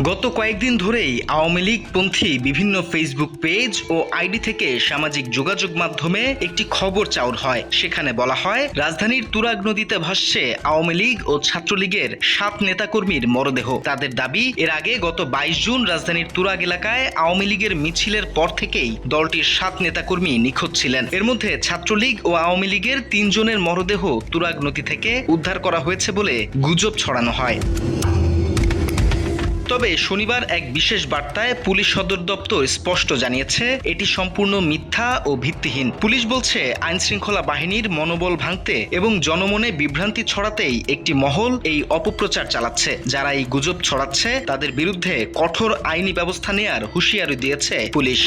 গত কয়েকদিন ধরেই আওয়ামী লীগপন্থী বিভিন্ন ফেসবুক পেজ ও আইডি থেকে সামাজিক যোগাযোগ মাধ্যমে একটি খবর চাউর হয়। সেখানে বলা হয়, রাজধানীর তুরাগ নদীতে ভাসছে আওয়ামী লীগ ও ছাত্রলীগের 7 নেতাকর্মীর মরদেহ। তাদের দাবি, এর আগে গত 22 জুন রাজধানীর তুরাগ এলাকায় আওয়ামী লীগের মিছিলের পর থেকেই দলটির 7 নেতাকর্মী নিখোঁজ ছিলেন। এর মধ্যে ছাত্রলীগ ও আওয়ামী লীগের 3 জনের মরদেহ তুরাগ নদী থেকে উদ্ধার করা হয়েছে বলে গুজব ছড়ানো হয়। তবে শনিবার এক বিশেষ বার্তায় পুলিশ সদর দপ্তর স্পষ্ট জানিয়েছে, এটি সম্পূর্ণ মিথ্যা ও ভিত্তিহীন। পুলিশ বলছে, আইনশৃঙ্খলা বাহিনীর মনোবল ভাঙতে এবং জনমনে বিভ্রান্তি ছড়াতেই একটি মহল এই অপপ্রচার চালাচ্ছে। যারা এই গুজব ছড়াচ্ছে তাদের বিরুদ্ধে কঠোর আইনি ব্যবস্থা নেয়ার হুঁশিয়ারি দিয়েছে পুলিশ।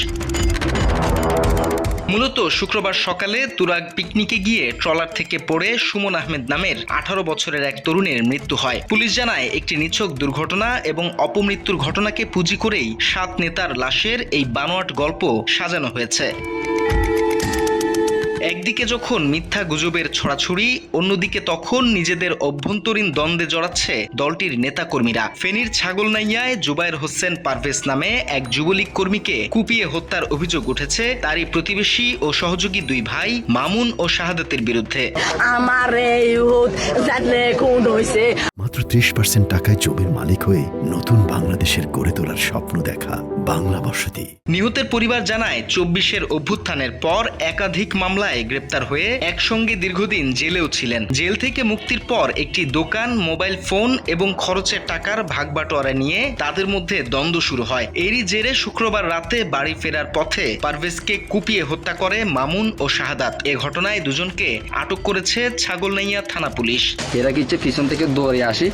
মূলত শুক্রবার সকালে তুরাগ পিকনিকে গিয়ে ট্রলার থেকে পড়ে সুমন আহমেদ নামের 18 বছরের এক তরুণের মৃত্যু হয়। পুলিশ জানায়, একটি নিছক দুর্ঘটনা এবং অপমৃত্যুর ঘটনাকে পুঁজি করেই 7 নেতার লাশের এই বানোয়াট গল্প সাজানো হয়েছে। একদিকে যখন মিথ্যা গুজবের ছড়াছড়ি, অন্যদিকে তখন নিজেদের অভ্যন্তরীণ দ্বন্দ্বে জড়াচ্ছে দলটির নেতাকর্মীরা। ফেনীর ছাগলনাইয়ায় জুবায়ের হোসেন পারভেজ নামে এক যুবলীগ কর্মীকে কুপিয়ে হত্যার অভিযোগ উঠেছে তারই প্রতিবেশী ও সহযোগী 2 ভাই মামুন ও শাহাদাতের বিরুদ্ধে। মাত্র 30% টাকায় জমির মালিক হয়ে নতুন বাংলাদেশের গড়ে তোলার স্বপ্ন দেখা বাংলা বসতি। নিহতের পরিবার জানায়, 24-এর অভ্যুত্থানের পর একাধিক মামলায় গ্রেপ্তার হয়ে একসঙ্গে দীর্ঘদিন জেলেও ছিলেন। জেল থেকে মুক্তির পর একটি দোকান, মোবাইল ফোন এবং খরচের টাকার ভাগবাটোয়ারা নিয়ে তাদের মধ্যে দ্বন্দ্ব শুরু হয়। এরই জেরে শুক্রবার রাতে বাড়ি ফেরার পথে পারভেজকে কুপিয়ে হত্যা করে মামুন ও শাহাদাত। এ ঘটনায় দুজনকে আটক করেছে ছাগলনাইয়া থানা পুলিশ। এরা কি পিছন থেকে দৌড়ে আসি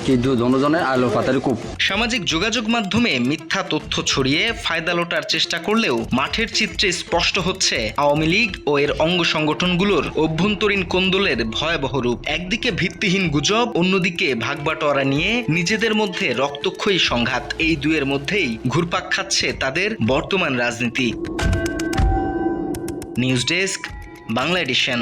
কি দুজনের আলো পাতারে কূপ। সামাজিক যোগাযোগ মাধ্যমে মিথ্যা তথ্য ছড়িয়ে ফায়দা লোটার চেষ্টা করলেও মাঠের চিত্রে স্পষ্ট হচ্ছে আওয়ামী লীগ ও এর অঙ্গ সংগঠনগুলোর অভ্যন্তরীণ কোন্দলের ভয়াবহ রূপ। একদিকে ভিত্তিহীন গুজব, অন্যদিকে ভাগবাটোয়ারা নিয়ে নিজেদের মধ্যে রক্তক্ষয়ী সংঘাত। এই দুয়ের মধ্যেই ঘুরপাক খাচ্ছে তাদের বর্তমান রাজনীতি। News desk, Bangla addition.